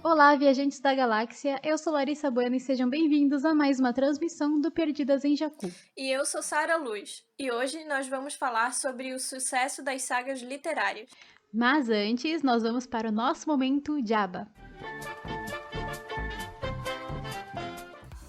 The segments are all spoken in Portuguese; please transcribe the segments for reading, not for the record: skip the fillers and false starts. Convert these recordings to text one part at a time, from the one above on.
Olá, viajantes da galáxia, eu sou Larissa Bueno e sejam bem-vindos a mais uma transmissão do Perdidas em Jakku. E eu sou Sara Luz, e hoje nós vamos falar sobre o sucesso das sagas literárias. Mas antes, nós vamos para o nosso momento Jabba.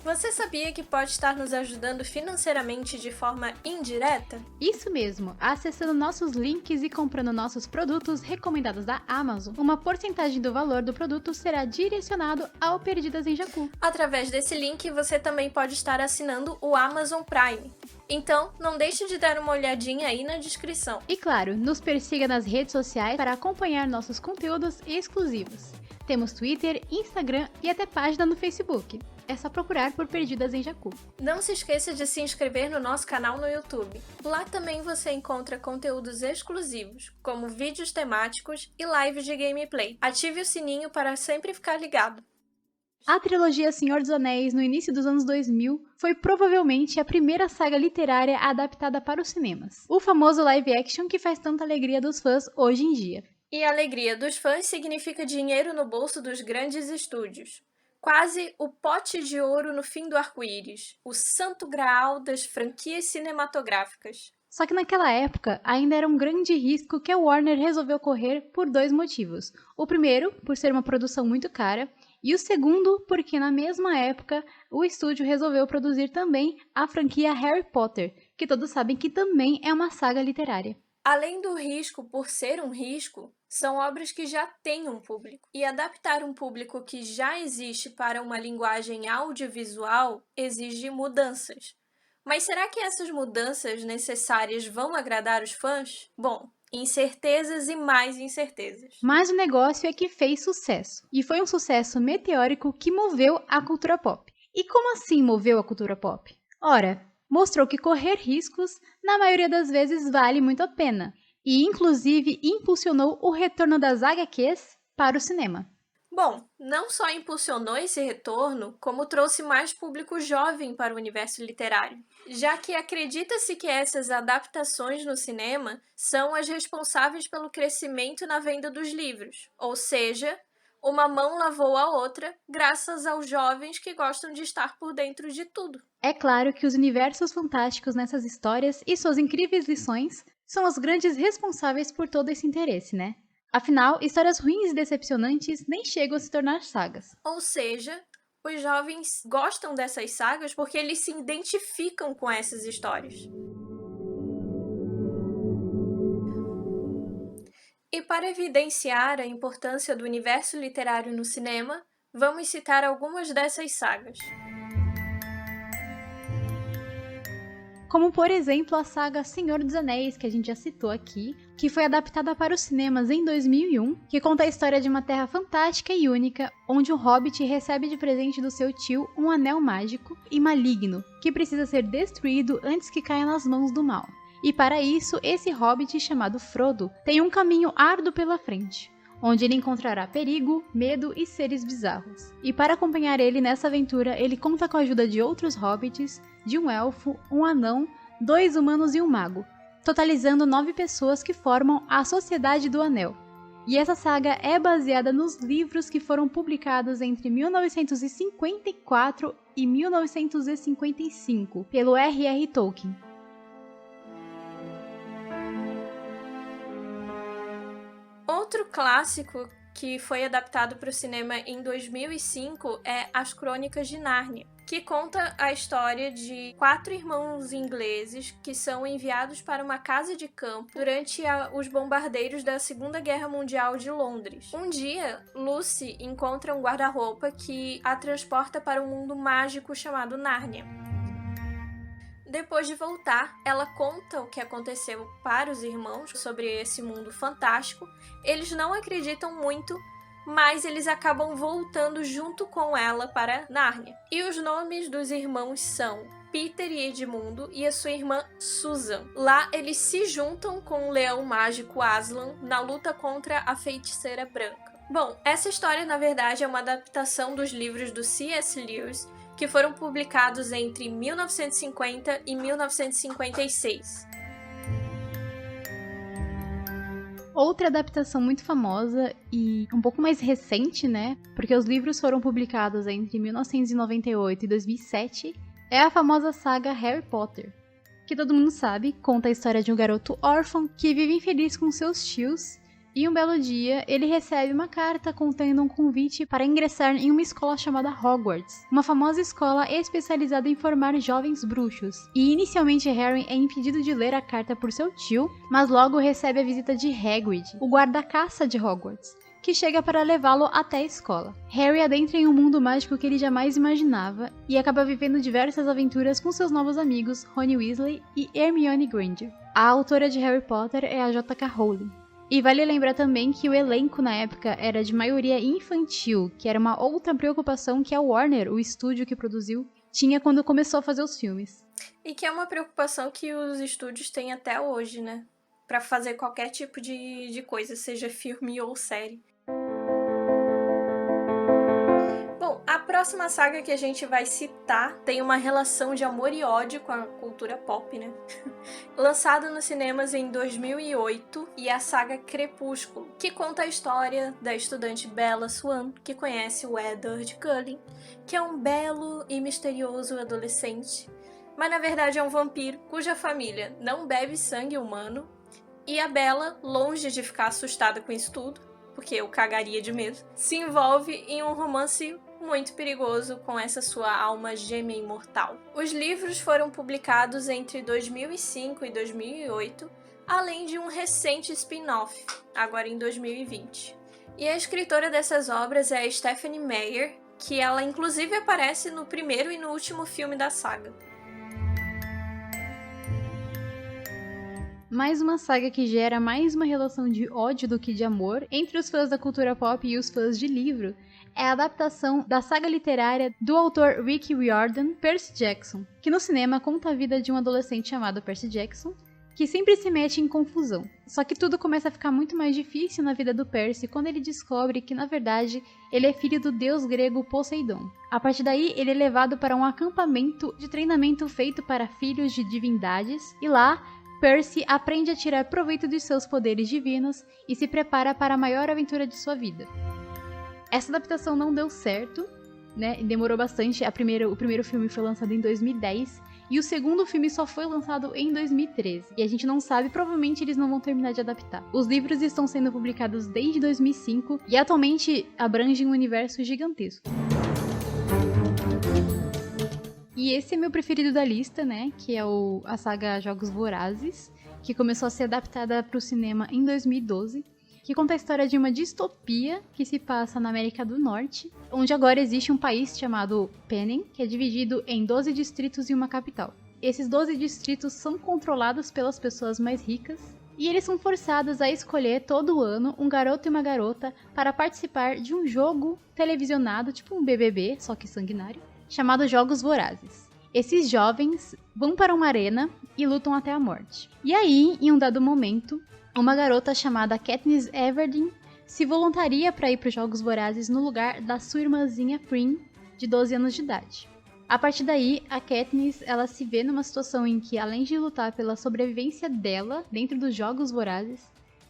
Você sabia que pode estar nos ajudando financeiramente de forma indireta? Isso mesmo, acessando nossos links e comprando nossos produtos recomendados da Amazon, uma porcentagem do valor do produto será direcionado ao Perdidas em Jakku. Através desse link, você também pode estar assinando o Amazon Prime. Então, não deixe de dar uma olhadinha aí na descrição. E claro, nos persiga nas redes sociais para acompanhar nossos conteúdos exclusivos. Temos Twitter, Instagram e até página no Facebook. É só procurar por Perdidas em Jakku. Não se esqueça de se inscrever no nosso canal no YouTube. Lá também você encontra conteúdos exclusivos, como vídeos temáticos e lives de gameplay. Ative o sininho para sempre ficar ligado. A trilogia Senhor dos Anéis, no início dos anos 2000, foi provavelmente a primeira saga literária adaptada para os cinemas. O famoso live action que faz tanta alegria dos fãs hoje em dia. E a alegria dos fãs significa dinheiro no bolso dos grandes estúdios. Quase o pote de ouro no fim do arco-íris, o santo graal das franquias cinematográficas. Só que naquela época ainda era um grande risco que a Warner resolveu correr por dois motivos. O primeiro, por ser uma produção muito cara, e o segundo, porque na mesma época o estúdio resolveu produzir também a franquia Harry Potter, que todos sabem que também é uma saga literária. Além do risco por ser um risco, são obras que já têm um público. E adaptar um público que já existe para uma linguagem audiovisual exige mudanças. Mas será que essas mudanças necessárias vão agradar os fãs? Bom, incertezas e mais incertezas. Mas o negócio é que fez sucesso. E foi um sucesso meteórico que moveu a cultura pop. E como assim moveu a cultura pop? Ora, mostrou que correr riscos, na maioria das vezes, vale muito a pena. E inclusive impulsionou o retorno das HQs para o cinema. Bom, não só impulsionou esse retorno, como trouxe mais público jovem para o universo literário, já que acredita-se que essas adaptações no cinema são as responsáveis pelo crescimento na venda dos livros, ou seja, uma mão lavou a outra graças aos jovens que gostam de estar por dentro de tudo. É claro que os universos fantásticos nessas histórias e suas incríveis lições são os grandes responsáveis por todo esse interesse, né? Afinal, histórias ruins e decepcionantes nem chegam a se tornar sagas. Ou seja, os jovens gostam dessas sagas porque eles se identificam com essas histórias. E para evidenciar a importância do universo literário no cinema, vamos citar algumas dessas sagas. Como, por exemplo, a saga Senhor dos Anéis, que a gente já citou aqui, que foi adaptada para os cinemas em 2001, que conta a história de uma terra fantástica e única, onde um hobbit recebe de presente do seu tio um anel mágico e maligno, que precisa ser destruído antes que caia nas mãos do mal. E para isso, esse hobbit, chamado Frodo, tem um caminho árduo pela frente, onde ele encontrará perigo, medo e seres bizarros. E para acompanhar ele nessa aventura, ele conta com a ajuda de outros hobbits, de um elfo, um anão, 2 humanos e um mago, totalizando 9 pessoas que formam a Sociedade do Anel. E essa saga é baseada nos livros que foram publicados entre 1954 e 1955 pelo R.R. Tolkien. Outro clássico que foi adaptado para o cinema em 2005 é As Crônicas de Nárnia, que conta a história de 4 irmãos ingleses que são enviados para uma casa de campo durante os bombardeiros da Segunda Guerra Mundial de Londres. Um dia, Lucy encontra um guarda-roupa que a transporta para um mundo mágico chamado Nárnia. Depois de voltar, ela conta o que aconteceu para os irmãos sobre esse mundo fantástico. Eles não acreditam muito, mas eles acabam voltando junto com ela para Nárnia. E os nomes dos irmãos são Peter e Edmundo e a sua irmã Susan. Lá eles se juntam com o leão mágico Aslan na luta contra a feiticeira branca. Bom, essa história na verdade é uma adaptação dos livros do C.S. Lewis, que foram publicados entre 1950 e 1956. Outra adaptação muito famosa e um pouco mais recente, né? Porque os livros foram publicados entre 1998 e 2007, é a famosa saga Harry Potter, que todo mundo sabe, conta a história de um garoto órfão que vive infeliz com seus tios e um belo dia ele recebe uma carta contendo um convite para ingressar em uma escola chamada Hogwarts, uma famosa escola especializada em formar jovens bruxos. E inicialmente Harry é impedido de ler a carta por seu tio, mas logo recebe a visita de Hagrid, o guarda-caça de Hogwarts, que chega para levá-lo até a escola. Harry adentra em um mundo mágico que ele jamais imaginava e acaba vivendo diversas aventuras com seus novos amigos Rony Weasley e Hermione Granger. A autora de Harry Potter é a J.K. Rowling. E vale lembrar também que o elenco na época era de maioria infantil, que era uma outra preocupação que a Warner, o estúdio que produziu, tinha quando começou a fazer os filmes. E que é uma preocupação que os estúdios têm até hoje, né? Pra fazer qualquer tipo de coisa, seja filme ou série. Bom, a próxima saga que a gente vai citar tem uma relação de amor e ódio com a cultura pop, né? Lançado nos cinemas em 2008, e a saga Crepúsculo, que conta a história da estudante Bella Swan, que conhece o Edward Cullen, que é um belo e misterioso adolescente, mas na verdade é um vampiro cuja família não bebe sangue humano, e a Bella, longe de ficar assustada com isso tudo, porque eu cagaria de medo, se envolve em um romance muito perigoso com essa sua alma gêmea imortal. Os livros foram publicados entre 2005 e 2008, além de um recente spin-off, agora em 2020. E a escritora dessas obras é a Stephenie Meyer, que ela inclusive aparece no primeiro e no último filme da saga. Mais uma saga que gera mais uma relação de ódio do que de amor entre os fãs da cultura pop e os fãs de livro é a adaptação da saga literária do autor Rick Riordan, Percy Jackson, que no cinema conta a vida de um adolescente chamado Percy Jackson, que sempre se mete em confusão. Só que tudo começa a ficar muito mais difícil na vida do Percy quando ele descobre que, na verdade, ele é filho do deus grego Poseidon. A partir daí, ele é levado para um acampamento de treinamento feito para filhos de divindades, e lá, Percy aprende a tirar proveito dos seus poderes divinos e se prepara para a maior aventura de sua vida. Essa adaptação não deu certo, né? Demorou bastante. O primeiro filme foi lançado em 2010 e o segundo filme só foi lançado em 2013. E a gente não sabe, provavelmente eles não vão terminar de adaptar. Os livros estão sendo publicados desde 2005 e atualmente abrangem um universo gigantesco. E esse é meu preferido da lista, né? Que é a saga Jogos Vorazes, que começou a ser adaptada para o cinema em 2012, que conta a história de uma distopia que se passa na América do Norte, onde agora existe um país chamado Panem, que é dividido em 12 distritos e uma capital. Esses 12 distritos são controlados pelas pessoas mais ricas, e eles são forçados a escolher todo ano um garoto e uma garota para participar de um jogo televisionado, tipo um BBB, só que sanguinário, chamado Jogos Vorazes. Esses jovens vão para uma arena e lutam até a morte. E aí, em um dado momento, uma garota chamada Katniss Everdeen se voluntaria para ir para os Jogos Vorazes no lugar da sua irmãzinha Prim, de 12 anos de idade. A partir daí, a Katniss ela se vê numa situação em que, além de lutar pela sobrevivência dela dentro dos Jogos Vorazes,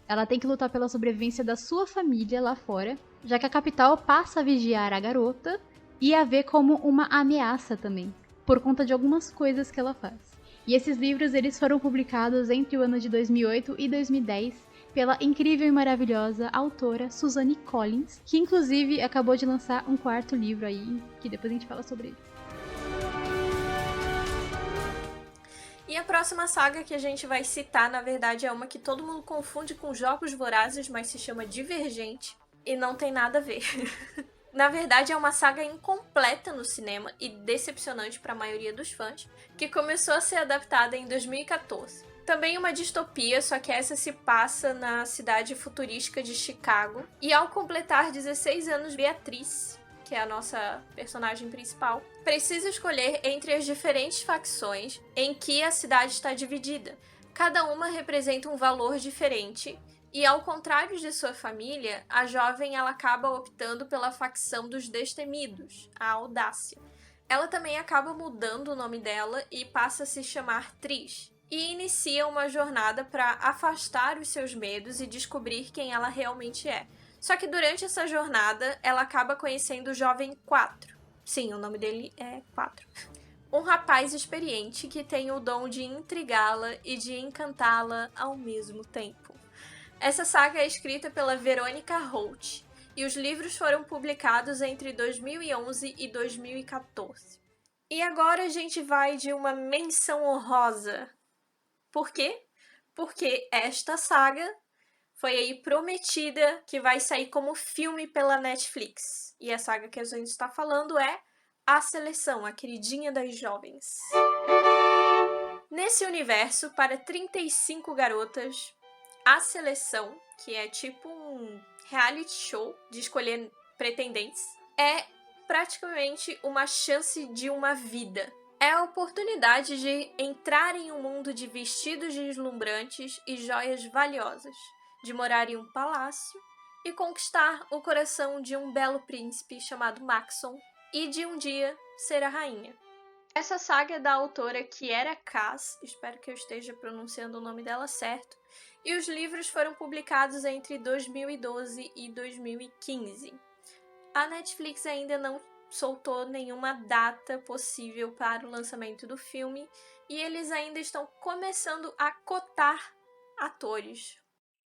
ela tem que lutar pela sobrevivência da sua família lá fora, já que a capital passa a vigiar a garota e a ver como uma ameaça também, por conta de algumas coisas que ela faz. E esses livros eles foram publicados entre o ano de 2008 e 2010 pela incrível e maravilhosa autora Suzanne Collins, que inclusive acabou de lançar um quarto livro aí, que depois a gente fala sobre ele. E a próxima saga que a gente vai citar, na verdade, é uma que todo mundo confunde com Jogos Vorazes, mas se chama Divergente, e não tem nada a ver. Na verdade, é uma saga incompleta no cinema e decepcionante para a maioria dos fãs, que começou a ser adaptada em 2014. Também uma distopia, só que essa se passa na cidade futurística de Chicago. E ao completar 16 anos, Beatriz, que é a nossa personagem principal, precisa escolher entre as diferentes facções em que a cidade está dividida. Cada uma representa um valor diferente. E ao contrário de sua família, a jovem ela acaba optando pela facção dos Destemidos, a Audácia. Ela também acaba mudando o nome dela e passa a se chamar Tris. e inicia uma jornada para afastar os seus medos e descobrir quem ela realmente é. Só que durante essa jornada, ela acaba conhecendo o jovem 4. Sim, o nome dele é 4. Um rapaz experiente que tem o dom de intrigá-la e de encantá-la ao mesmo tempo. Essa saga é escrita pela Veronica Holt e os livros foram publicados entre 2011 e 2014. E agora a gente vai de uma menção honrosa. Por quê? Porque esta saga foi aí prometida que vai sair como filme pela Netflix. E a saga que a gente está falando é A Seleção, a queridinha das jovens. Nesse universo, para 35 garotas, A Seleção, que é tipo um reality show de escolher pretendentes, é praticamente uma chance de uma vida. É a oportunidade de entrar em um mundo de vestidos deslumbrantes e joias valiosas, de morar em um palácio e conquistar o coração de um belo príncipe chamado Maxon e de um dia ser a rainha. Essa saga é da autora Kiera Cass, espero que eu esteja pronunciando o nome dela certo, e os livros foram publicados entre 2012 e 2015. A Netflix ainda não soltou nenhuma data possível para o lançamento do filme e eles ainda estão começando a cotar atores.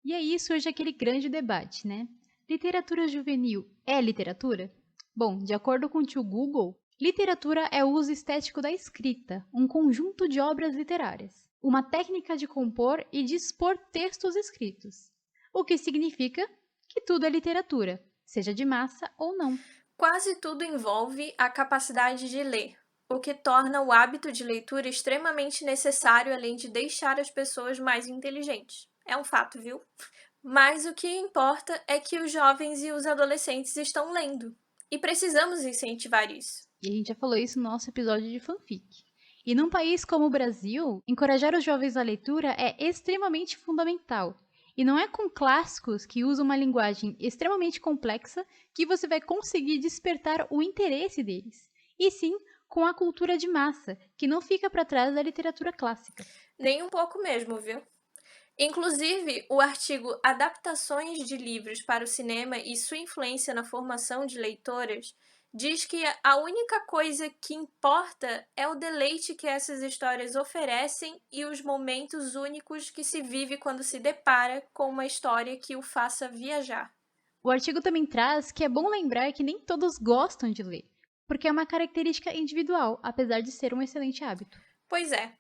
E aí surge aquele grande debate, né? Literatura juvenil é literatura? Bom, de acordo com o tio Google, literatura é o uso estético da escrita, um conjunto de obras literárias, uma técnica de compor e de expor textos escritos, o que significa que tudo é literatura, seja de massa ou não. Quase tudo envolve a capacidade de ler, o que torna o hábito de leitura extremamente necessário, além de deixar as pessoas mais inteligentes. É um fato, viu? Mas o que importa é que os jovens e os adolescentes estão lendo. E precisamos incentivar isso. E a gente já falou isso no nosso episódio de fanfic. E num país como o Brasil, encorajar os jovens à leitura é extremamente fundamental. E não é com clássicos que usam uma linguagem extremamente complexa que você vai conseguir despertar o interesse deles. E sim com a cultura de massa, que não fica para trás da literatura clássica. Nem um pouco mesmo, viu? Inclusive, o artigo Adaptações de livros para o cinema e sua influência na formação de leitoras diz que a única coisa que importa é o deleite que essas histórias oferecem e os momentos únicos que se vive quando se depara com uma história que o faça viajar. O artigo também traz que é bom lembrar que nem todos gostam de ler, porque é uma característica individual, apesar de ser um excelente hábito. Pois é.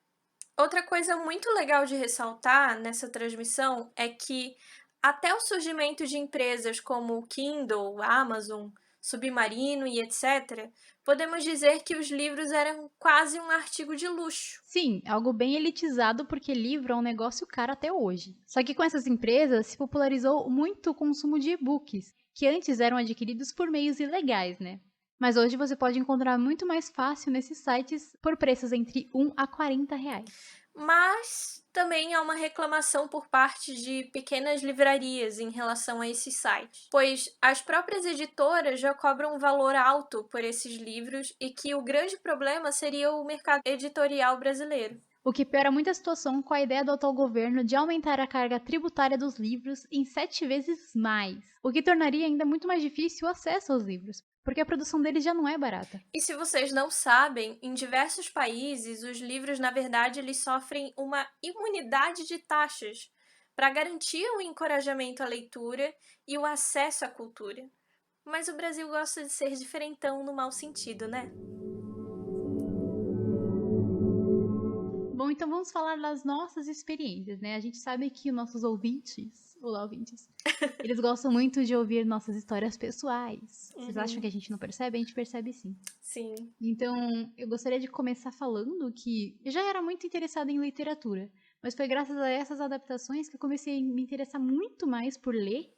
Outra coisa muito legal de ressaltar nessa transmissão é que até o surgimento de empresas como o Kindle, Amazon, Submarino e etc., podemos dizer que os livros eram quase um artigo de luxo. Sim, algo bem elitizado porque livro é um negócio caro até hoje. Só que com essas empresas se popularizou muito o consumo de e-books, que antes eram adquiridos por meios ilegais, né? Mas hoje você pode encontrar muito mais fácil nesses sites por preços entre 1 a 40 reais. Mas também há uma reclamação por parte de pequenas livrarias em relação a esses sites, pois as próprias editoras já cobram um valor alto por esses livros e que o grande problema seria o mercado editorial brasileiro. O que piora muito a situação com a ideia do atual governo de aumentar a carga tributária dos livros em 7 vezes mais, o que tornaria ainda muito mais difícil o acesso aos livros, porque a produção deles já não é barata. E se vocês não sabem, em diversos países, os livros, na verdade, eles sofrem uma imunidade de taxas para garantir o encorajamento à leitura e o acesso à cultura. Mas o Brasil gosta de ser diferentão no mau sentido, né? Bom, então vamos falar das nossas experiências, né? A gente sabe que os nossos ouvintes, olá ouvintes, eles gostam muito de ouvir nossas histórias pessoais. Vocês acham que a gente não percebe? A gente percebe sim. Sim. Então, eu gostaria de começar falando que eu já era muito interessada em literatura, mas foi graças a essas adaptações que eu comecei a me interessar muito mais por ler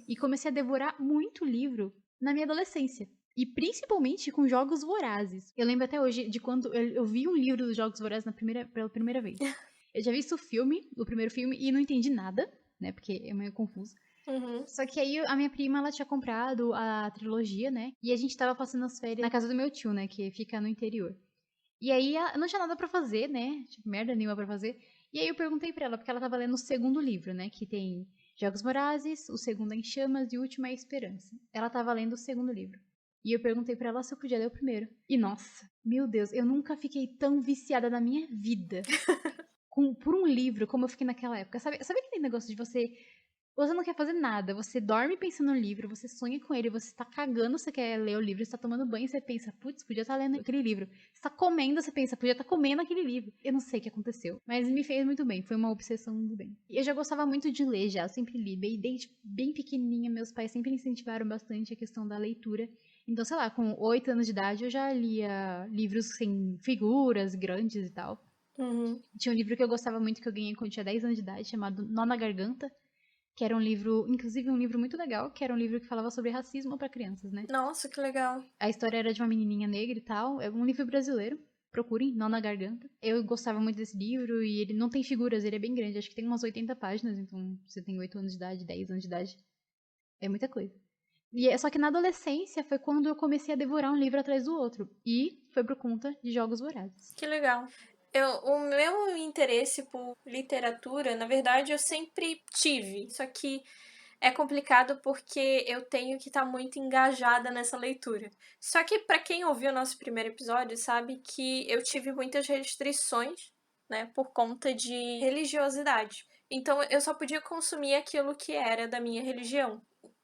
e comecei a devorar muito livro na minha adolescência. E principalmente com jogos vorazes. Eu lembro até hoje de quando eu vi um livro dos Jogos Vorazes pela primeira vez. Eu já vi o primeiro filme, e não entendi nada, né? Porque é meio confuso. Só que aí a minha prima, ela tinha comprado a trilogia, né? E a gente tava passando as férias na casa do meu tio, né? Que fica no interior. E aí não tinha nada pra fazer, né? Tipo, merda nenhuma pra fazer. E aí eu perguntei pra ela, porque ela tava lendo o segundo livro, né? Que tem Jogos Vorazes, o segundo é Em Chamas e o último é a Esperança. Ela tava lendo o segundo livro. E eu perguntei pra ela se eu podia ler o primeiro. E nossa, meu Deus, eu nunca fiquei tão viciada na minha vida por um livro como eu fiquei naquela época. Sabe aquele negócio de você não quer fazer nada, você dorme pensando no livro, você sonha com ele, você tá cagando, você quer ler o livro, você tá tomando banho, você pensa, putz, podia estar lendo aquele livro. Você tá comendo, você pensa, podia estar comendo aquele livro. Eu não sei o que aconteceu, mas me fez muito bem, foi uma obsessão do bem. E eu já gostava muito de ler já, eu sempre li, desde bem pequenininha, meus pais sempre incentivaram bastante a questão da leitura. Então, sei lá, com 8 anos de idade eu já lia livros sem figuras grandes e tal. Uhum. Tinha um livro que eu gostava muito que eu ganhei quando eu tinha 10 anos de idade, chamado Nó na Garganta, que era um livro, inclusive um livro muito legal, que era um livro que falava sobre racismo para crianças, né? Nossa, que legal. A história era de uma menininha negra e tal, é um livro brasileiro. Procurem, Nó na Garganta. Eu gostava muito desse livro e ele não tem figuras, ele é bem grande, acho que tem umas 80 páginas, então você tem 8 anos de idade, 10 anos de idade, é muita coisa. Só que na adolescência foi quando eu comecei a devorar um livro atrás do outro. E foi por conta de Jogos Vorazes. Que legal. O meu interesse por literatura, na verdade, eu sempre tive. Só que é complicado porque eu tenho que estar muito engajada nessa leitura. Só que para quem ouviu o nosso primeiro episódio, sabe que eu tive muitas restrições, né, por conta de religiosidade. Então eu só podia consumir aquilo que era da minha religião.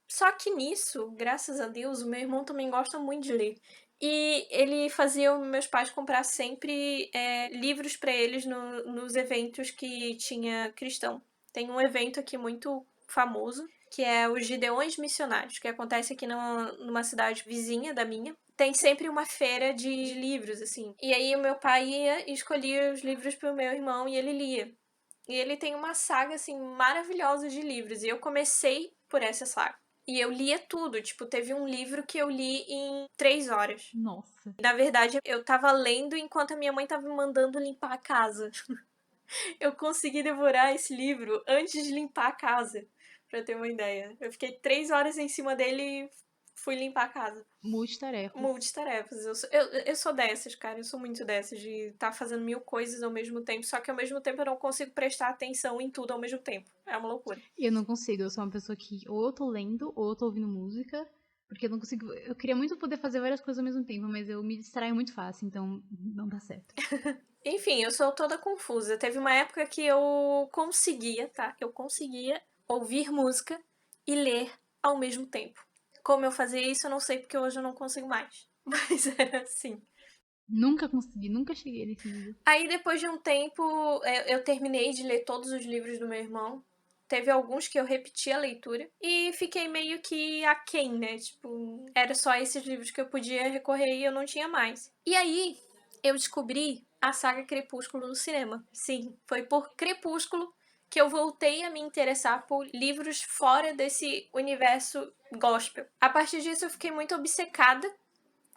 Só que nisso, graças a Deus, o meu irmão também gosta muito de ler. E ele fazia meus pais comprar sempre livros para eles nos eventos que tinha cristão. Tem um evento aqui muito famoso, que é os Gideões Missionários, que acontece aqui numa cidade vizinha da minha. Tem sempre uma feira de livros, assim. E aí o meu pai ia e escolhia os livros pro meu irmão e ele lia. E ele tem uma saga, assim, maravilhosa de livros. E eu comecei por essa saga. E eu lia tudo. Tipo, teve um livro que eu li em 3 horas. Nossa. Na verdade, eu tava lendo enquanto a minha mãe tava me mandando limpar a casa. Eu consegui devorar esse livro antes de limpar a casa, pra ter uma ideia. Eu fiquei 3 horas em cima dele e fui limpar a casa. Multitarefas. Multitarefas. Eu sou dessas, cara. Eu sou muito dessas, de estar fazendo 1000 coisas ao mesmo tempo. Só que ao mesmo tempo eu não consigo prestar atenção em tudo ao mesmo tempo. É uma loucura. Eu não consigo, eu sou uma pessoa que ou eu tô lendo ou eu tô ouvindo música. Porque eu não consigo. Eu queria muito poder fazer várias coisas ao mesmo tempo, mas eu me distraio muito fácil, então não dá certo. Enfim, eu sou toda confusa. Teve uma época que eu conseguia, tá? Eu conseguia ouvir música e ler ao mesmo tempo. Como eu fazia isso, eu não sei porque hoje eu não consigo mais. Mas era assim. Nunca consegui, nunca cheguei nesse nível. Aí depois de um tempo, eu terminei de ler todos os livros do meu irmão. Teve alguns que eu repeti a leitura e fiquei meio que aquém, né? Tipo, era só esses livros que eu podia recorrer e eu não tinha mais. E aí, eu descobri a saga Crepúsculo no cinema. Sim, foi por Crepúsculo que eu voltei a me interessar por livros fora desse universo gospel. A partir disso, eu fiquei muito obcecada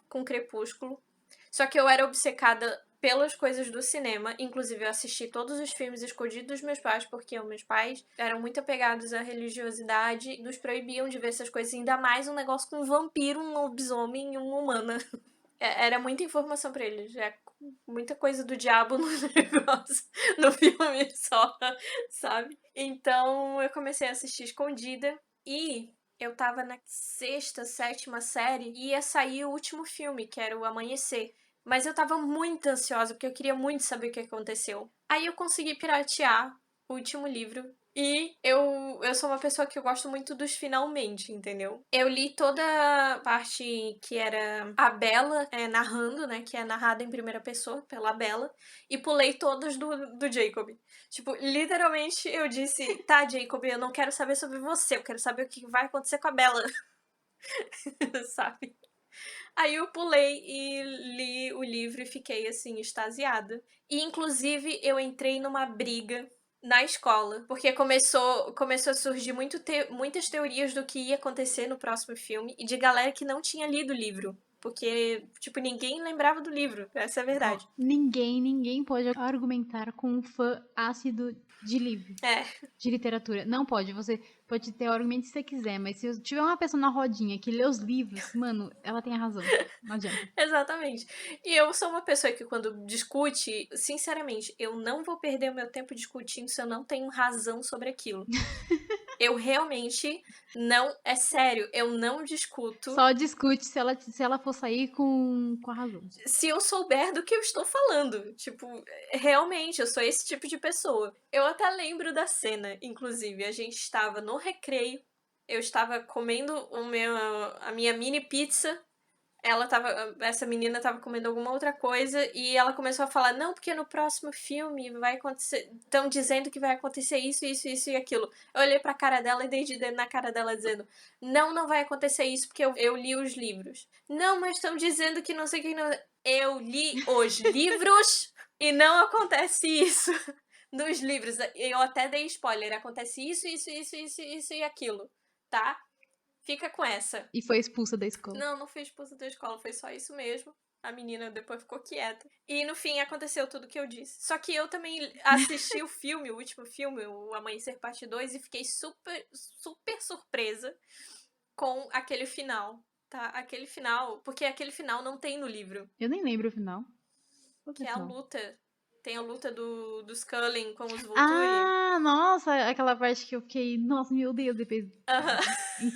com Crepúsculo. Só que eu era obcecada pelas coisas do cinema. Inclusive, eu assisti todos os filmes escondidos dos meus pais, porque os meus pais eram muito apegados à religiosidade e nos proibiam de ver essas coisas. Ainda mais um negócio com um vampiro, um lobisomem e uma humana. Era muita informação pra eles. Muita coisa do diabo no negócio, no filme só, sabe? Então, eu comecei a assistir escondida e eu tava na 6ª, 7ª série e ia sair o último filme, que era o Amanhecer. Mas eu tava muito ansiosa, porque eu queria muito saber o que aconteceu. Aí eu consegui piratear o último livro. E eu sou uma pessoa que eu gosto muito dos finalmente, entendeu? Eu li toda a parte que era a Bella narrando, né? Que é narrada em primeira pessoa pela Bella. E pulei todas do Jacob. Tipo, literalmente eu disse, tá, Jacob, eu não quero saber sobre você. Eu quero saber o que vai acontecer com a Bella. Sabe? Aí eu pulei e li o livro e fiquei, assim, extasiada. E, inclusive, eu entrei numa briga na escola, porque começou a surgir muitas teorias do que ia acontecer no próximo filme e de galera que não tinha lido o livro. Porque, tipo, ninguém lembrava do livro. Essa é a verdade. Ninguém pode argumentar com um fã ácido de livro. É. De literatura. Não pode. Você pode ter o argumento que você quiser, mas se tiver uma pessoa na rodinha que lê os livros, mano, ela tem a razão. Não adianta. Exatamente. E eu sou uma pessoa que quando discute, sinceramente, eu não vou perder o meu tempo discutindo se eu não tenho razão sobre aquilo. Eu realmente não... É sério, eu não discuto Só discute se ela for sair com a razão. se eu souber do que eu estou falando. Tipo, realmente, eu sou esse tipo de pessoa. Eu até lembro da cena, inclusive. A gente estava no recreio, eu estava comendo a minha mini pizza. Essa menina tava comendo alguma outra coisa e ela começou a falar, não, porque no próximo filme vai acontecer, estão dizendo que vai acontecer isso, isso, isso e aquilo. Eu olhei pra cara dela e dei de dedo na cara dela dizendo, não vai acontecer isso porque eu li os livros. Não, mas estão dizendo que não sei o que... Não... Eu li os livros e não acontece isso nos livros. Eu até dei spoiler, acontece isso, isso, isso, isso, isso e aquilo, tá? Fica com essa. E foi expulsa da escola. Não fui expulsa da escola, foi só isso mesmo. A menina depois ficou quieta. E no fim aconteceu tudo o que eu disse. Só que eu também assisti o filme, o último filme, o Amanhecer Parte 2, e fiquei super, super surpresa com aquele final, tá? Aquele final, porque aquele final não tem no livro. Eu nem lembro o final. Que é a luta. Tem a luta dos Cullen com os Volturi. Ah, nossa, aquela parte que eu fiquei, nossa, meu Deus, depois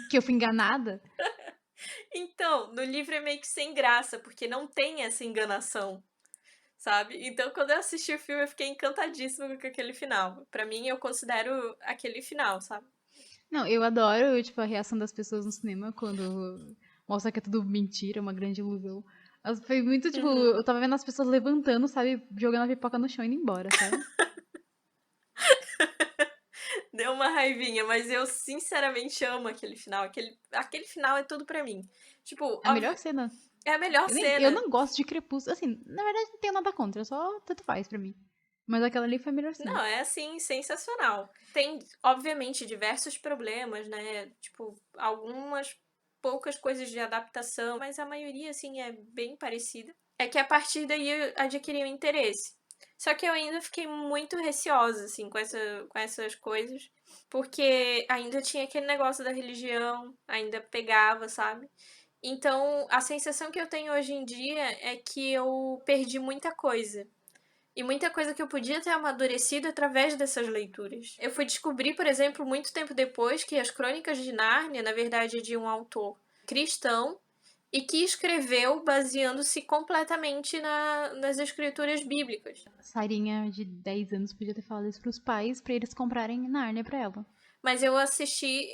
que eu fui enganada. Então, no livro é meio que sem graça, porque não tem essa enganação, sabe? Então, quando eu assisti o filme, eu fiquei encantadíssima com aquele final. Pra mim, eu considero aquele final, sabe? Não, eu adoro, tipo, a reação das pessoas no cinema quando mostra que é tudo mentira, uma grande ilusão. Foi muito, tipo, eu tava vendo as pessoas levantando, sabe, jogando a pipoca no chão e indo embora, sabe? Deu uma raivinha, mas eu sinceramente amo aquele final. Aquele final é tudo pra mim. Tipo, A melhor cena. É a melhor cena. Eu não gosto de Crepúsculo. Assim, na verdade, não tenho nada contra, só tanto faz pra mim. Mas aquela ali foi a melhor cena. Não, é assim, sensacional. Tem, obviamente, diversos problemas, né? Tipo, algumas poucas coisas de adaptação, mas a maioria, assim, é bem parecida. É que a partir daí eu adquiri um interesse. Só que eu ainda fiquei muito receosa, assim, com essas coisas, porque ainda tinha aquele negócio da religião, ainda pegava, sabe? Então, a sensação que eu tenho hoje em dia é que eu perdi muita coisa. E muita coisa que eu podia ter amadurecido através dessas leituras. Eu fui descobrir, por exemplo, muito tempo depois, que as Crônicas de Nárnia, na verdade, é de um autor cristão e que escreveu baseando-se completamente nas escrituras bíblicas. Sarinha de 10 anos podia ter falado isso pros pais pra eles comprarem Nárnia pra ela. Mas eu assisti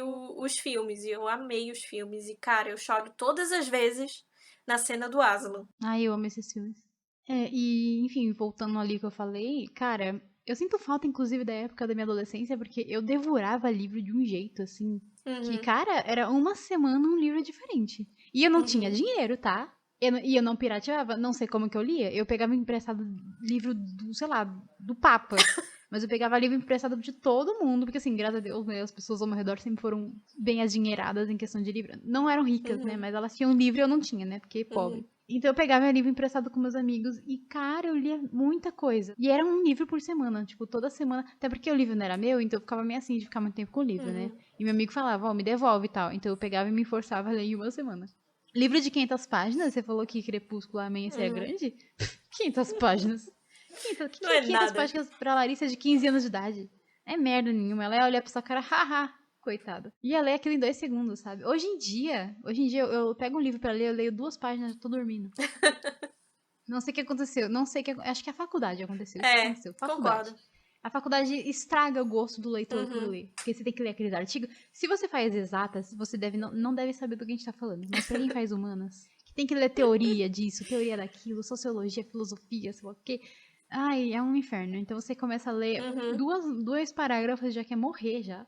os filmes e eu amei os filmes. E, cara, eu choro todas as vezes na cena do Aslan. Ai, eu amo esses filmes. E, enfim, voltando ali que eu falei, cara, eu sinto falta, inclusive, da época da minha adolescência, porque eu devorava livro de um jeito, assim, que, cara, era uma semana um livro diferente. E eu não tinha dinheiro, tá? E eu não pirateava, não sei como que eu lia. Eu pegava emprestado livro do, sei lá, do Papa. Mas eu pegava livro emprestado de todo mundo, porque, assim, graças a Deus, né, as pessoas ao meu redor sempre foram bem adinheiradas em questão de livro. Não eram ricas, né, mas elas tinham livro e eu não tinha, né, porque pobre. Então eu pegava meu livro emprestado com meus amigos e, cara, eu lia muita coisa. E era um livro por semana, tipo, toda semana. Até porque o livro não era meu, então eu ficava meio assim de ficar muito tempo com o livro, né? E meu amigo falava, ó, me devolve e tal. Então eu pegava e me forçava a ler em uma semana. Livro de 500 páginas? Você falou que Crepúsculo Amanhecer é grande? 500 páginas. 500 páginas pra Larissa de 15 anos de idade. É merda nenhuma. Ela ia olhar pra sua cara, haha, coitada. Ia ler aquilo em 2 segundos, sabe? Hoje em dia eu pego um livro pra ler, eu leio 2 páginas e tô dormindo. Não sei o que aconteceu. Não sei o que... Acho que a faculdade aconteceu. Aconteceu. Faculdade. Concordo. A faculdade estraga o gosto do leitor por ler. Porque você tem que ler aqueles artigos. Se você faz exatas, você não deve saber do que a gente tá falando. Mas pra quem faz humanas, que tem que ler teoria disso, teoria daquilo, sociologia, filosofia, sei lá o quê. Ai, é um inferno. Então você começa a ler dois parágrafos e já quer morrer já.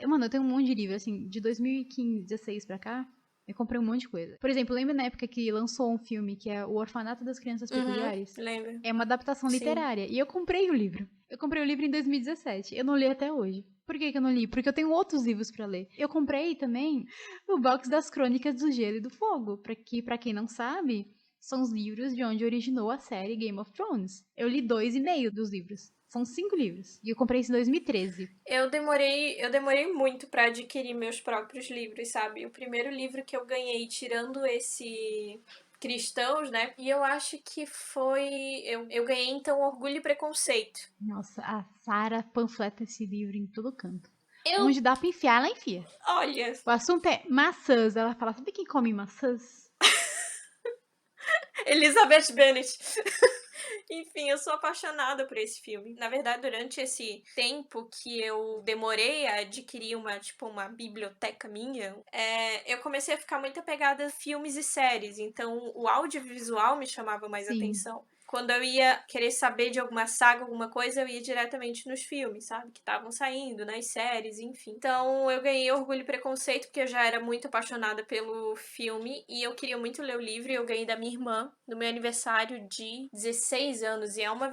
Mano, eu tenho um monte de livro, assim, de 2015, 16 pra cá, eu comprei um monte de coisa. Por exemplo, lembra na época que lançou um filme que é O Orfanato das Crianças Peculiares? Lembro. É uma adaptação literária. E eu comprei o livro. Eu comprei o livro em 2017. Eu não li até hoje. Por que eu não li? Porque eu tenho outros livros pra ler. Eu comprei também o box das Crônicas do Gelo e do Fogo. Pra quem não sabe, são os livros de onde originou a série Game of Thrones. Eu li 2,5 dos livros. São 5 livros. E eu comprei isso em 2013. Eu demorei muito pra adquirir meus próprios livros, sabe? O primeiro livro que eu ganhei, tirando esse Cristãos, né? E eu acho que foi... Eu ganhei, então, Orgulho e Preconceito. Nossa, a Sarah panfleta esse livro em todo canto. Eu... Onde dá pra enfiar, ela enfia. Olha... O assunto é maçãs. Ela fala, sabe quem come maçãs? Elizabeth Bennet. Enfim, eu sou apaixonada por esse filme. Na verdade, durante esse tempo que eu demorei a adquirir uma biblioteca minha, eu comecei a ficar muito apegada a filmes e séries. Então, o audiovisual me chamava mais atenção. Quando eu ia querer saber de alguma saga, alguma coisa, eu ia diretamente nos filmes, sabe? Que estavam saindo, nas séries, enfim. Então, eu ganhei Orgulho e Preconceito, porque eu já era muito apaixonada pelo filme. E eu queria muito ler o livro, e eu ganhei da minha irmã, no meu aniversário de 16 anos. E é uma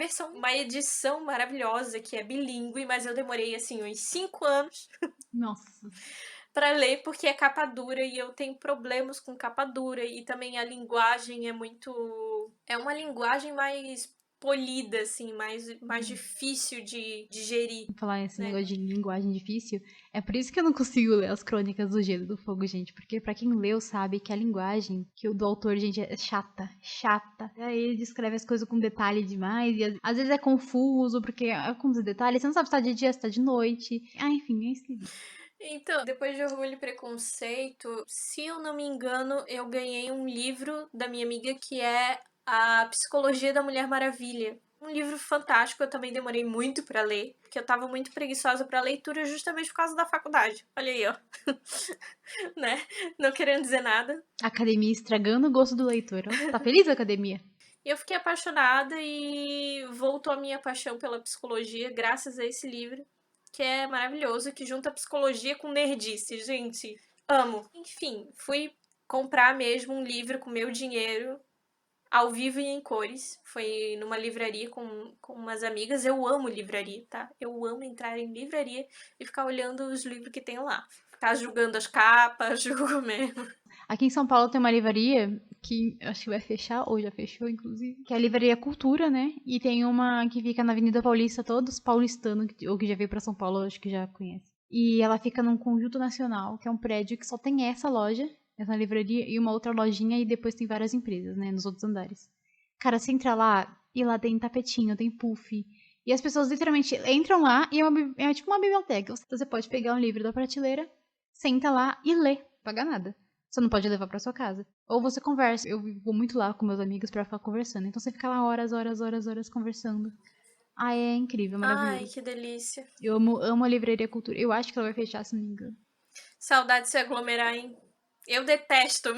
edição maravilhosa, que é bilíngue, mas eu demorei, assim, uns 5 anos... Nossa... pra ler, porque é capa dura e eu tenho problemas com capa dura, e também a linguagem é uma linguagem mais polida, assim, mais difícil de digerir. Vou falar esse negócio de linguagem difícil, é por isso que eu não consigo ler as crônicas do Gelo do Fogo, gente, porque pra quem leu sabe que a linguagem do autor, gente, é chata. Aí ele descreve as coisas com detalhe demais, e às vezes é confuso, porque é com os detalhes, você não sabe se tá de dia, se tá de noite. Enfim, é isso que... Então, depois de Orgulho e Preconceito, se eu não me engano, eu ganhei um livro da minha amiga que é A Psicologia da Mulher Maravilha. Um livro fantástico, eu também demorei muito pra ler, porque eu tava muito preguiçosa pra leitura justamente por causa da faculdade. Olha aí, ó. Né? Não querendo dizer nada. Academia estragando o gosto do leitor. Tá feliz, academia? E eu fiquei apaixonada e voltou a minha paixão pela psicologia graças a esse livro, que é maravilhoso, que junta psicologia com nerdice, gente. Amo. Enfim, fui comprar mesmo um livro com meu dinheiro, ao vivo e em cores. Foi numa livraria com umas amigas. Eu amo livraria, tá? Eu amo entrar em livraria e ficar olhando os livros que tem lá. Ficar julgando as capas, julgo mesmo. Aqui em São Paulo tem uma livraria que acho que vai fechar, ou já fechou, inclusive, que é a Livraria Cultura, né? E tem uma que fica na Avenida Paulista, todos paulistanos, ou que já veio pra São Paulo, acho que já conhece. E ela fica num conjunto nacional, que é um prédio que só tem essa loja, essa livraria, e uma outra lojinha, e depois tem várias empresas, né, nos outros andares. Cara, você entra lá, e lá tem tapetinho, tem puff, e as pessoas literalmente entram lá, e é tipo uma biblioteca. Você pode pegar um livro da prateleira, senta lá e lê, não paga nada. Você não pode levar pra sua casa. Ou você conversa. Eu vou muito lá com meus amigos pra ficar conversando. Então você fica lá horas conversando. É incrível, maravilhoso. Ai, que delícia. Eu amo a Livraria Cultura. Eu acho que ela vai fechar, se não me engano. Saudade de se aglomerar, hein? Eu detesto.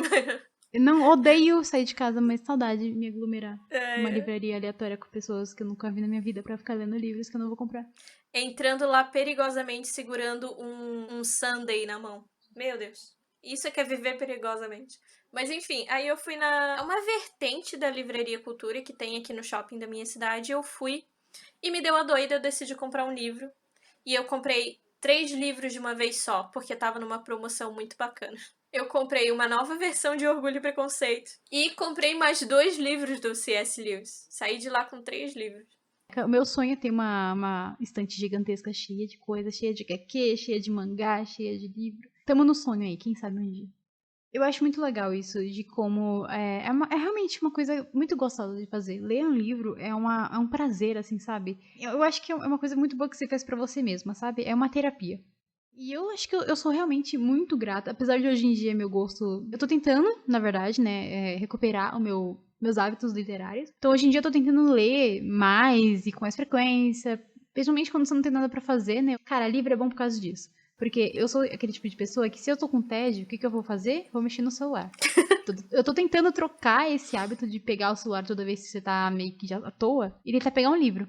Eu não odeio sair de casa, mas saudade de me aglomerar. Uma livraria aleatória com pessoas que eu nunca vi na minha vida pra ficar lendo livros que eu não vou comprar. Entrando lá perigosamente segurando um sundae na mão. Meu Deus. Isso é que é viver perigosamente. Mas enfim, aí eu fui uma vertente da Livraria Cultura que tem aqui no shopping da minha cidade. Eu fui e me deu a doida, eu decidi comprar um livro. E eu comprei 3 livros de uma vez só, porque tava numa promoção muito bacana. Eu comprei uma nova versão de Orgulho e Preconceito. E comprei mais 2 livros do C.S. Lewis. Saí de lá com 3 livros. O meu sonho é ter uma estante gigantesca cheia de coisas, cheia de HQ, cheia de mangá, cheia de livro. Tamo no sonho aí, quem sabe um dia. Eu acho muito legal isso, de como é realmente uma coisa muito gostosa de fazer. Ler um livro é um prazer, assim, sabe? Eu acho que é uma coisa muito boa que você faz pra você mesma, sabe? É uma terapia. E eu acho que eu sou realmente muito grata, apesar de hoje em dia meu gosto... Eu tô tentando, na verdade, né, recuperar meus hábitos literários. Então hoje em dia eu tô tentando ler mais e com mais frequência, principalmente quando você não tem nada pra fazer, né? Cara, livro é bom por causa disso. Porque eu sou aquele tipo de pessoa que se eu tô com tédio, o que eu vou fazer? Vou mexer no celular. Eu tô tentando trocar esse hábito de pegar o celular toda vez que você tá meio que já à toa e tentar pegar um livro.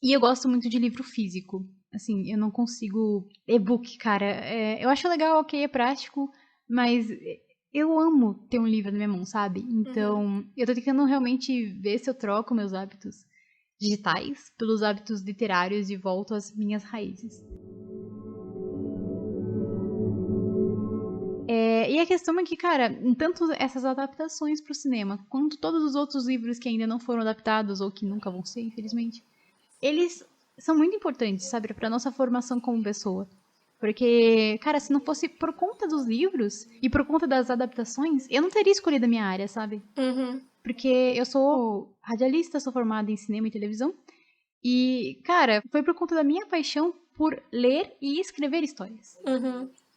E eu gosto muito de livro físico. Assim, eu não consigo... E-book, cara, eu acho legal, ok, é prático, mas eu amo ter um livro na minha mão, sabe? Então, eu tô tentando realmente ver se eu troco meus hábitos digitais pelos hábitos literários e volto às minhas raízes. E a questão é que, cara, tanto essas adaptações pro cinema, quanto todos os outros livros que ainda não foram adaptados, ou que nunca vão ser, infelizmente, eles são muito importantes, sabe, pra nossa formação como pessoa. Porque, cara, se não fosse por conta dos livros e por conta das adaptações, eu não teria escolhido a minha área, sabe? Porque eu sou radialista, sou formada em cinema e televisão. E, cara, foi por conta da minha paixão por ler e escrever histórias.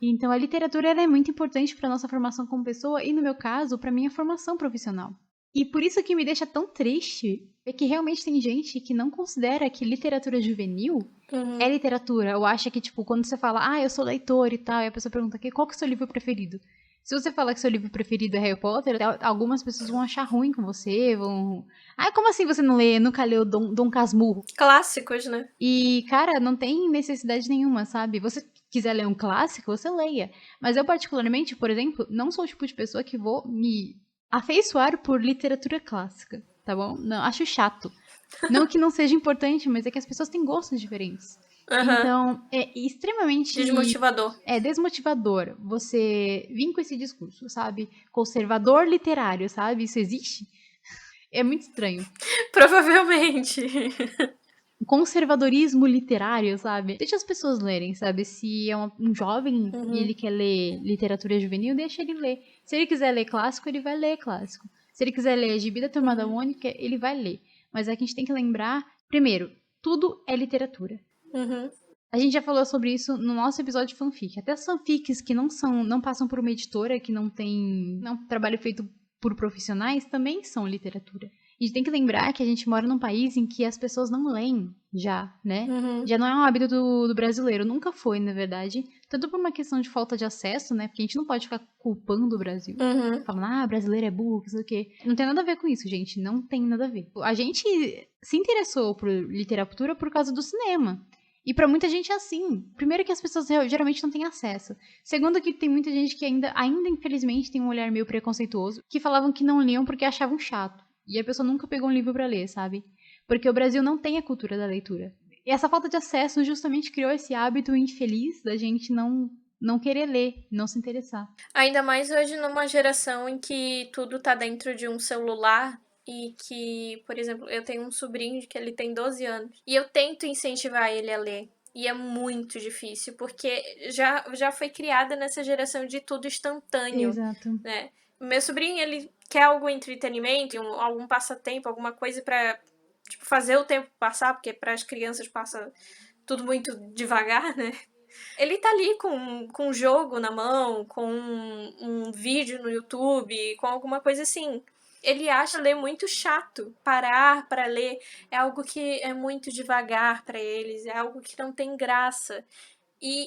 Então, a literatura ela é muito importante para nossa formação como pessoa e, no meu caso, para minha formação profissional. E por isso que me deixa tão triste é que realmente tem gente que não considera que literatura juvenil é literatura. Ou acha que, tipo, quando você fala, eu sou leitor e tal, e a pessoa pergunta, qual que é o seu livro preferido? Se você falar que seu livro preferido é Harry Potter, algumas pessoas vão achar ruim com você, vão... como assim você não lê, nunca leu Dom Casmurro? Clássicos, né? E, cara, não tem necessidade nenhuma, sabe? Você quiser ler um clássico, você leia. Mas eu, particularmente, por exemplo, não sou o tipo de pessoa que vou me afeiçoar por literatura clássica, tá bom? Não, acho chato. Não que não seja importante, mas é que as pessoas têm gostos diferentes. Então, é extremamente... Desmotivador. É desmotivador você vir com esse discurso, sabe? Conservador literário, sabe? Isso existe? É muito estranho. Provavelmente. Conservadorismo literário, sabe? Deixa as pessoas lerem, sabe? Se é um jovem e ele quer ler literatura juvenil, deixa ele ler. Se ele quiser ler clássico, ele vai ler clássico. Se ele quiser ler Gibi da Turma da Mônica, ele vai ler. Mas é que a gente tem que lembrar, primeiro, tudo é literatura. A gente já falou sobre isso no nosso episódio de fanfic. Até as fanfics que não passam por uma editora, que não tem trabalho feito por profissionais, também são literatura. A gente tem que lembrar que a gente mora num país em que as pessoas não leem já, né? Já não é um hábito do brasileiro, nunca foi, na verdade. Tanto por uma questão de falta de acesso, né? Porque a gente não pode ficar culpando o Brasil. Falando, brasileiro é burro, que sei o quê. Não tem nada a ver com isso, gente. Não tem nada a ver. A gente se interessou por literatura por causa do cinema. E pra muita gente é assim. Primeiro que as pessoas geralmente não têm acesso. Segundo que tem muita gente que ainda infelizmente tem um olhar meio preconceituoso, que falavam que não liam porque achavam chato. E a pessoa nunca pegou um livro pra ler, sabe? Porque o Brasil não tem a cultura da leitura. E essa falta de acesso justamente criou esse hábito infeliz da gente não querer ler, não se interessar. Ainda mais hoje numa geração em que tudo tá dentro de um celular e que, por exemplo, eu tenho um sobrinho que ele tem 12 anos e eu tento incentivar ele a ler. E é muito difícil, porque já foi criada nessa geração de tudo instantâneo. Exato. Né? Meu sobrinho, ele quer algum entretenimento, algum passatempo, alguma coisa pra fazer o tempo passar, porque para as crianças passa tudo muito devagar, né? Ele tá ali com um jogo na mão, com um vídeo no YouTube, com alguma coisa assim. Ele acha ler muito chato. Parar para ler é algo que é muito devagar para eles, é algo que não tem graça. E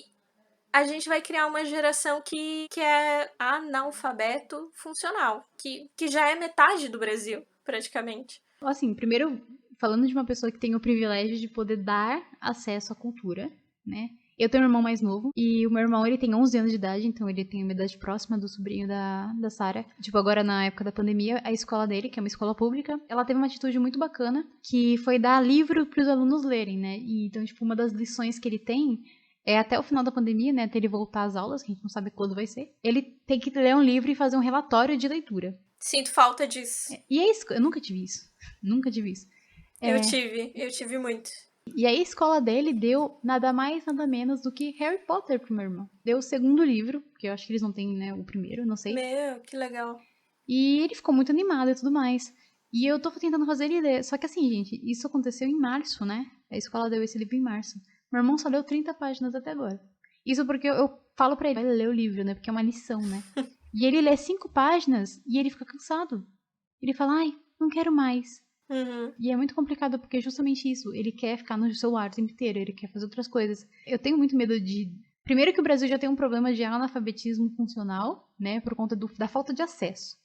a gente vai criar uma geração que é analfabeto funcional, que já é metade do Brasil, praticamente. Assim, primeiro, falando de uma pessoa que tem o privilégio de poder dar acesso à cultura, né? Eu tenho um irmão mais novo, e o meu irmão, ele tem 11 anos de idade, então ele tem uma idade próxima do sobrinho da Sarah. Tipo, agora na época da pandemia, a escola dele, que é uma escola pública, ela teve uma atitude muito bacana, que foi dar livro para os alunos lerem, né? E, então, tipo, uma das lições que ele tem é até o final da pandemia, né, até ele voltar às aulas, que a gente não sabe quando vai ser, ele tem que ler um livro e fazer um relatório de leitura. Sinto falta disso. E é isso, eu nunca tive isso. Nunca tive isso. Eu tive muito. E aí a escola dele deu nada mais, nada menos do que Harry Potter pro meu irmão. Deu o segundo livro, porque eu acho que eles não têm, né, o primeiro, não sei. Meu, que legal. E ele ficou muito animado e tudo mais. E eu tô tentando fazer ele ler. Só que assim, gente, isso aconteceu em março, né? A escola deu esse livro em março. Meu irmão só leu 30 páginas até agora. Isso porque eu falo pra ele, vai ler o livro, né? Porque é uma lição, né? E ele lê 5 páginas e ele fica cansado. Ele fala, não quero mais. E é muito complicado porque é justamente isso. Ele quer ficar no celular o tempo inteiro, ele quer fazer outras coisas. Eu tenho muito medo de... Primeiro que o Brasil já tem um problema de analfabetismo funcional, né? Por conta da falta de acesso.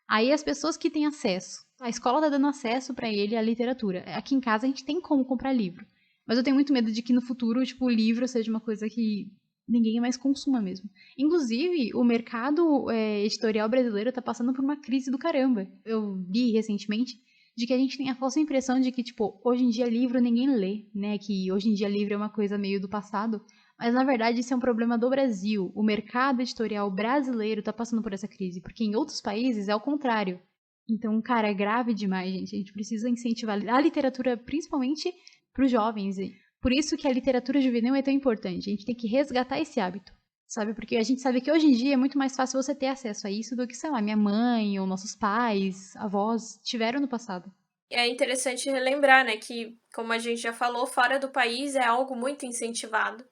Aí as pessoas que têm acesso, a escola tá dando acesso pra ele à literatura. Aqui em casa a gente tem como comprar livro. Mas eu tenho muito medo de que no futuro, tipo, o livro seja uma coisa que ninguém mais consuma mesmo. Inclusive, o mercado editorial brasileiro tá passando por uma crise do caramba. Eu li recentemente de que a gente tem a falsa impressão de que, tipo, hoje em dia livro ninguém lê, né? Que hoje em dia livro é uma coisa meio do passado. Mas, na verdade, isso é um problema do Brasil. O mercado editorial brasileiro tá passando por essa crise, porque em outros países é o contrário. Então, cara, é grave demais, gente. A gente precisa incentivar a literatura, principalmente pros jovens. E por isso que a literatura juvenil é tão importante. A gente tem que resgatar esse hábito, sabe? Porque a gente sabe que hoje em dia é muito mais fácil você ter acesso a isso do que, sei lá, minha mãe ou nossos pais, avós tiveram no passado. É interessante relembrar, né, que, como a gente já falou, fora do país é algo muito incentivado.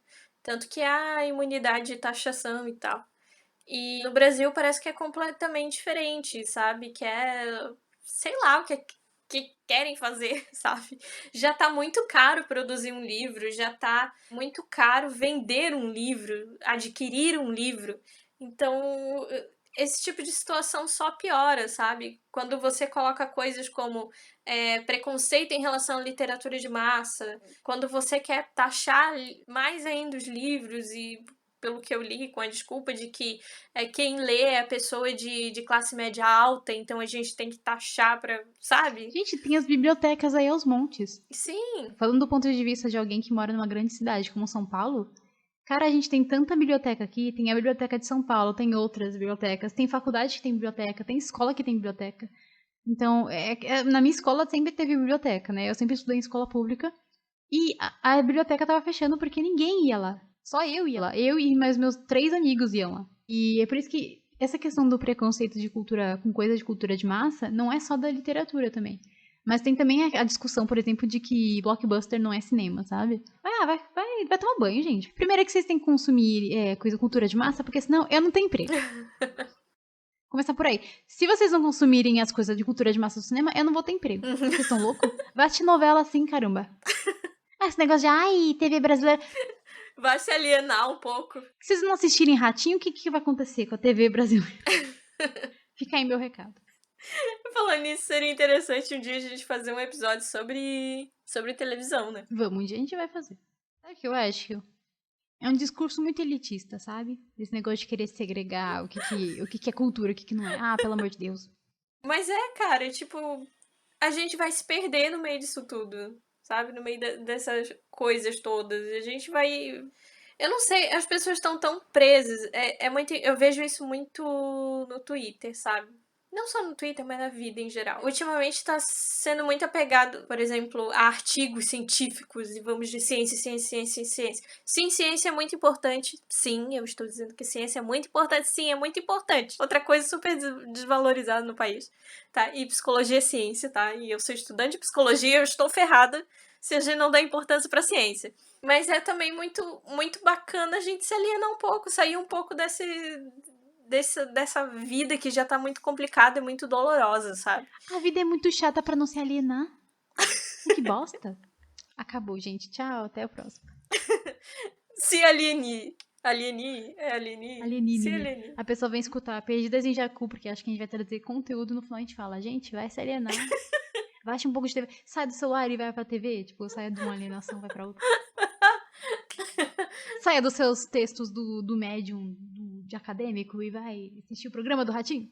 Tanto que há a imunidade de taxação e tal. E no Brasil parece que é completamente diferente, sabe? Que é, sei lá, o que querem fazer, sabe? Já tá muito caro produzir um livro, já tá muito caro vender um livro, adquirir um livro. Então, esse tipo de situação só piora, sabe? Quando você coloca coisas como preconceito em relação à literatura de massa, quando você quer taxar mais ainda os livros e pelo que eu li, com a desculpa de que quem lê é a pessoa de classe média alta, então a gente tem que taxar pra, sabe? Gente, tem as bibliotecas aí aos montes. Sim. Falando do ponto de vista de alguém que mora numa grande cidade como São Paulo, cara, a gente tem tanta biblioteca aqui, tem a biblioteca de São Paulo, tem outras bibliotecas, tem faculdade que tem biblioteca, tem escola que tem biblioteca. Então, na minha escola sempre teve biblioteca, né? Eu sempre estudei em escola pública e a biblioteca tava fechando porque ninguém ia lá. Só eu ia lá. Eu e mais meus 3 amigos iam lá. E é por isso que essa questão do preconceito de cultura, com coisa de cultura de massa, não é só da literatura também. Mas tem também a discussão, por exemplo, de que blockbuster não é cinema, sabe? Vai tomar banho, gente. Primeiro é que vocês têm que consumir cultura de massa, porque senão eu não tenho emprego. Começar por aí. Se vocês não consumirem as coisas de cultura de massa do cinema, eu não vou ter emprego. Vocês estão loucos? Vai assistir novela assim, caramba. Esse negócio de, ai, TV brasileira. Vai se alienar um pouco. Se vocês não assistirem Ratinho, o que vai acontecer com a TV brasileira? Fica aí meu recado. Falando nisso, seria interessante um dia a gente fazer um episódio sobre televisão, né? Vamos, um dia a gente vai fazer. Sabe o que eu acho? É um discurso muito elitista, sabe? Esse negócio de querer segregar o que é cultura, o que não é. Ah, pelo amor de Deus. Mas cara, tipo, a gente vai se perder no meio disso tudo, sabe? No meio dessas coisas todas. A gente vai... Eu não sei, as pessoas estão tão presas. Eu vejo isso muito no Twitter, sabe? Não só no Twitter, mas na vida em geral. Ultimamente tá sendo muito apegado, por exemplo, a artigos científicos e vamos de ciência, ciência, ciência, ciência. Sim, ciência é muito importante. Sim, eu estou dizendo que ciência é muito importante. Sim, é muito importante. Outra coisa super desvalorizada no país, tá? E psicologia é ciência, tá? E eu sou estudante de psicologia, eu estou ferrada se a gente não dá importância pra ciência. Mas é também muito, muito bacana a gente se alienar um pouco, sair um pouco dessa vida que já tá muito complicada e muito dolorosa, sabe? A vida é muito chata pra não se alienar. Que bosta. Acabou, gente. Tchau, até o próximo. Se aliene. Aliene? É aliene? Alienine. Se aliene. A pessoa vem escutar Perdidas em Jacu, porque acha que a gente vai trazer conteúdo, no final a gente fala, gente, vai se alienar. Baixa um pouco de TV. Sai do celular e vai pra TV. Tipo, saia de uma alienação, vai pra outra. Saia dos seus textos do Medium, de acadêmico, e vai assistir o programa do Ratinho.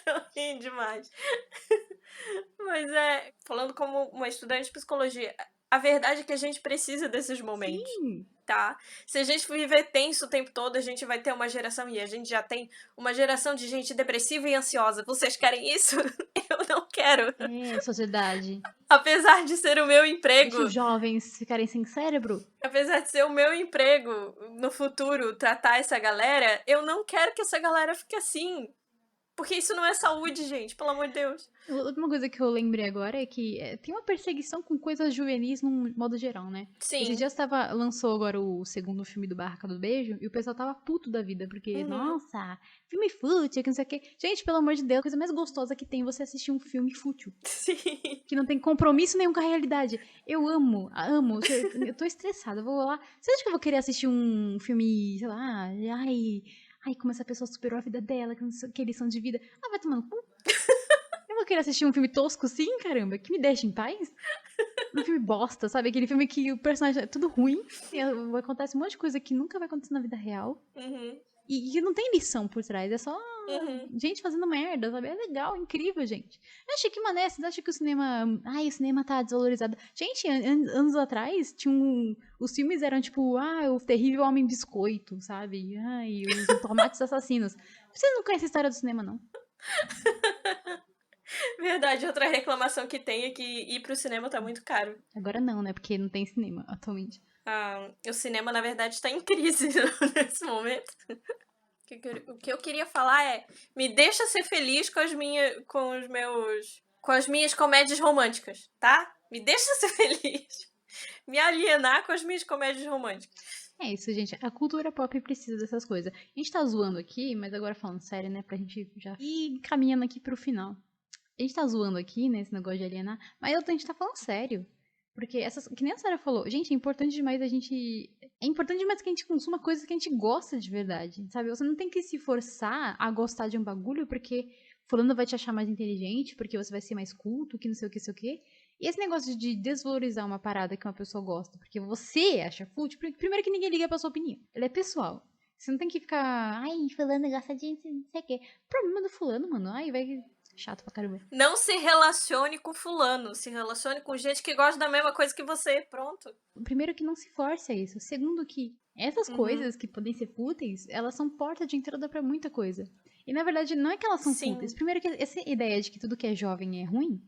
Tô rindo demais. Mas falando como uma estudante de psicologia, a verdade é que a gente precisa desses momentos. Sim. Tá? Se a gente viver tenso o tempo todo, a gente vai ter uma geração, e a gente já tem uma geração de gente depressiva e ansiosa. Vocês querem isso? Eu não quero. Sociedade. Apesar de ser o meu emprego... Deixa os jovens ficarem sem cérebro. Apesar de ser o meu emprego no futuro tratar essa galera, eu não quero que essa galera fique assim. Porque isso não é saúde, gente, pelo amor de Deus. Uma coisa que eu lembrei agora é que tem uma perseguição com coisas juvenis no modo geral, né? Sim. Esse dia lançou agora o segundo filme do Barraca do Beijo e o pessoal tava puto da vida, porque, nossa, filme fútil, que não sei o quê. Gente, pelo amor de Deus, a coisa mais gostosa que tem é você assistir um filme fútil. Sim. Que não tem compromisso nenhum com a realidade. Eu amo. Eu tô estressada, eu vou lá. Você acha que eu vou querer assistir um filme, sei lá, ai, como essa pessoa superou a vida dela, que lição de vida. Ah, vai tomar no cu. Eu vou querer assistir um filme tosco sim, caramba, que me deixa em paz. Um filme bosta, sabe? Aquele filme que o personagem é tudo ruim. E acontece um monte de coisa que nunca vai acontecer na vida real. Uhum. E não tem lição por trás, é só gente fazendo merda, sabe? É legal, incrível, gente. Eu achei que mané, vocês acham que o cinema... Ai, o cinema tá desvalorizado. Gente, anos atrás, os filmes eram tipo, o terrível homem biscoito, sabe? Ai, os tomates assassinos. Vocês não conhecem a história do cinema, não? Verdade, outra reclamação que tem é que ir pro cinema tá muito caro. Agora não, né? Porque não tem cinema atualmente. O cinema, na verdade, tá em crise nesse momento. O que eu queria falar é, me deixa ser feliz com as minhas comédias românticas, tá? Me deixa ser feliz. Me alienar com as minhas comédias românticas. É isso, gente. A cultura pop precisa dessas coisas. A gente tá zoando aqui, mas agora falando sério, né? Pra gente já ir caminhando aqui pro final. A gente tá zoando aqui, né? Esse negócio de alienar, mas a gente tá falando sério. Porque que nem a Sarah falou, gente, é importante demais a gente. É importante demais que a gente consuma coisas que a gente gosta de verdade, sabe? Você não tem que se forçar a gostar de um bagulho porque fulano vai te achar mais inteligente, porque você vai ser mais culto, que não sei o que, sei o que. E esse negócio de desvalorizar uma parada que uma pessoa gosta, porque você acha fútil, primeiro que ninguém liga pra sua opinião. Ela é pessoal. Você não tem que ficar, fulano gosta de não sei o que. Problema do fulano, mano. Vai chato pra caramba. Não se relacione com fulano. Se relacione com gente que gosta da mesma coisa que você. Pronto. Primeiro que não se force a isso. Segundo que essas coisas que podem ser fúteis, elas são porta de entrada pra muita coisa. E na verdade não é que elas são fúteis. Primeiro que essa ideia de que tudo que é jovem é ruim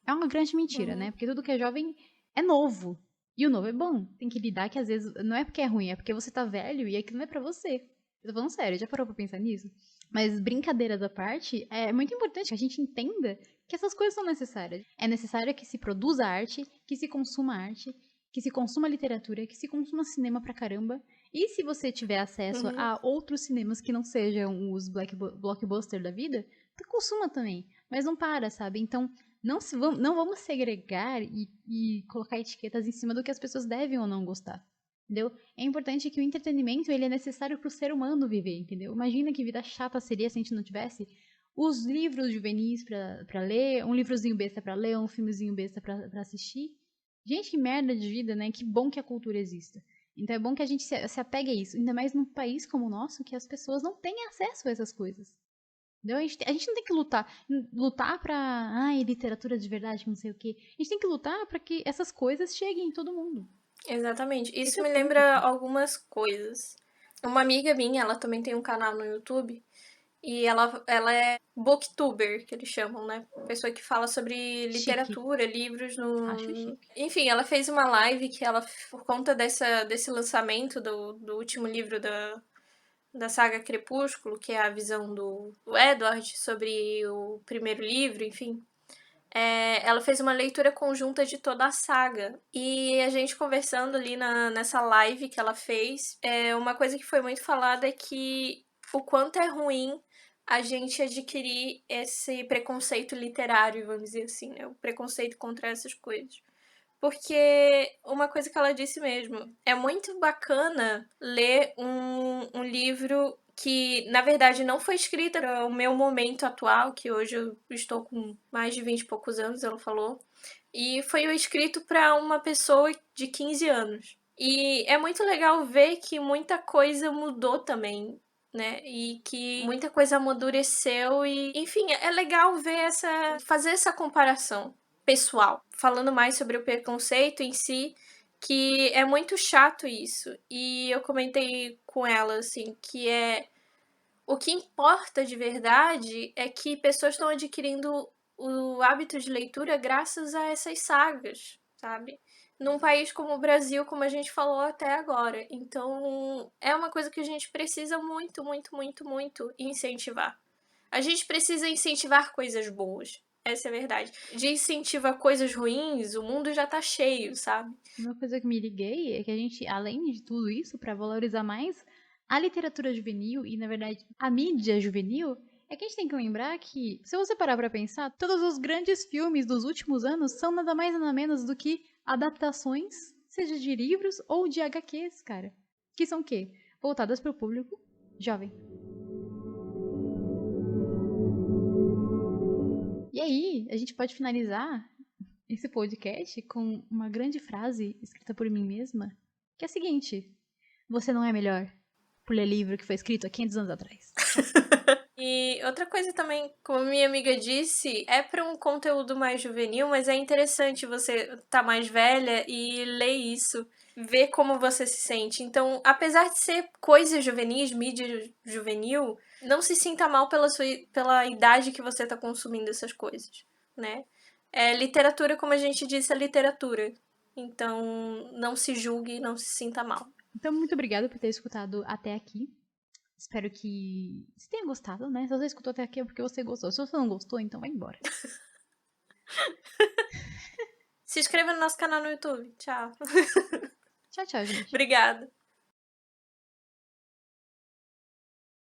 é uma grande mentira, né? Porque tudo que é jovem é novo. E o novo é bom. Tem que lidar que às vezes não é porque é ruim, é porque você tá velho e aquilo não é pra você. Eu tô falando sério, já parou pra pensar nisso? Mas brincadeiras à parte, é muito importante que a gente entenda que essas coisas são necessárias. É necessário que se produza arte, que se consuma arte, que se consuma literatura, que se consuma cinema pra caramba. E se você tiver acesso a outros cinemas que não sejam os blockbuster da vida, consuma também. Mas não para, sabe? Então, não vamos segregar e colocar etiquetas em cima do que as pessoas devem ou não gostar. Entendeu? É importante que o entretenimento ele é necessário para o ser humano viver, entendeu? Imagina que vida chata seria se a gente não tivesse os livros juvenis para ler, um livrozinho besta para ler, um filmezinho besta para assistir. Gente, que merda de vida, né? Que bom que a cultura exista. Então é bom que a gente se apegue a isso, ainda mais num país como o nosso, que as pessoas não têm acesso a essas coisas. Entendeu? A gente não tem que lutar pra literatura de verdade, não sei o quê. A gente tem que lutar para que essas coisas cheguem em todo mundo. Exatamente. Isso me lembra algumas coisas. Uma amiga minha, ela também tem um canal no YouTube e ela é booktuber, que eles chamam, né? Pessoa que fala sobre literatura, livros no... Acho chique. Enfim, ela fez uma live que ela, por conta desse lançamento do último livro da saga Crepúsculo, que é a visão do Edward sobre o primeiro livro, enfim... ela fez uma leitura conjunta de toda a saga. E a gente conversando ali nessa live que ela fez, uma coisa que foi muito falada é que o quanto é ruim a gente adquirir esse preconceito literário, vamos dizer assim, né? O preconceito contra essas coisas. Porque uma coisa que ela disse mesmo, é muito bacana ler um livro que, na verdade, não foi escrita para o meu momento atual, que hoje eu estou com mais de 20 e poucos anos, ela falou, e foi escrito para uma pessoa de 15 anos. E é muito legal ver que muita coisa mudou também, né? E que muita coisa amadureceu e, enfim, é legal ver fazer essa comparação pessoal, falando mais sobre o preconceito em si, que é muito chato isso. E eu comentei com ela, assim, que o que importa de verdade é que pessoas estão adquirindo o hábito de leitura graças a essas sagas, sabe? Num país como o Brasil, como a gente falou até agora. Então, é uma coisa que a gente precisa muito, muito, muito, muito incentivar. A gente precisa incentivar coisas boas. Essa é a verdade. De incentivar coisas ruins, o mundo já tá cheio, sabe? Uma coisa que me liguei é que a gente, além de tudo isso, para valorizar mais a literatura juvenil e, na verdade, a mídia juvenil, é que a gente tem que lembrar que, se você parar pra pensar, todos os grandes filmes dos últimos anos são nada mais nada menos do que adaptações, seja de livros ou de HQs, cara. Que são o quê? Voltadas para o público jovem. E aí, a gente pode finalizar esse podcast com uma grande frase escrita por mim mesma, que é a seguinte: você não é melhor por ler livro que foi escrito há 500 anos atrás. E outra coisa também, como minha amiga disse, é para um conteúdo mais juvenil, mas é interessante você tá mais velha e ler isso, ver como você se sente. Então, apesar de ser coisas juvenis, mídia juvenil, não se sinta mal pela idade que você tá consumindo essas coisas, né? É literatura, como a gente disse, é literatura. Então, não se julgue, não se sinta mal. Então, muito obrigada por ter escutado até aqui. Espero que você tenha gostado, né? Se você escutou até aqui é porque você gostou. Se você não gostou, então vai embora. Se inscreva no nosso canal no YouTube. Tchau. Tchau, tchau, gente. Obrigada.